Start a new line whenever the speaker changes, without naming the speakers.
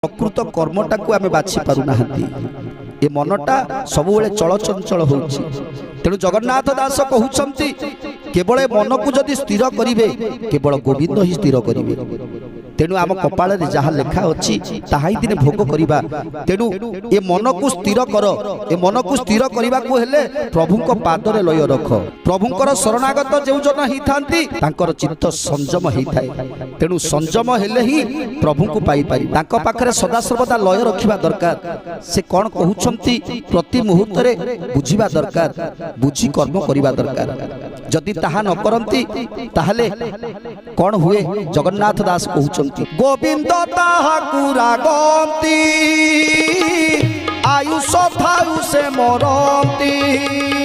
प्रकृत कर्मटा को आम बाछि पारुना ये मनटा सब चलचंचल हो तेणु जगन्नाथ दास कहउछंती केवल मन को जदि स्थिर करिवे केवल गोविंद ही स्थिर करिवे। तेणु आम कपाल जहाँ लेखा अच्छी ताही दिन भोग करिबा। तेणु ये मन को स्थिर कर, ये मन को स्थिर करने को हेले प्रभु पादरे लय रख। प्रभुंकर शरणागत जो जन ही थांती तांकर चित्त संयम ही थाए। तेणु संयम हेले ही प्रभु को पाई पारि। तांको पाखरे सदा सर्वदा लय रखिबा दरकार। से कौन कहउछंती प्रति मुहूर्त रे बुझिबा दरकार, बुझी कर्म करिबा दरकार। जदि ताहा न करंती ताहले कौन हुए? जगन्नाथ दास कहउछंती गोविंद ताहाकु रागंती आयुष थायु से मरंती।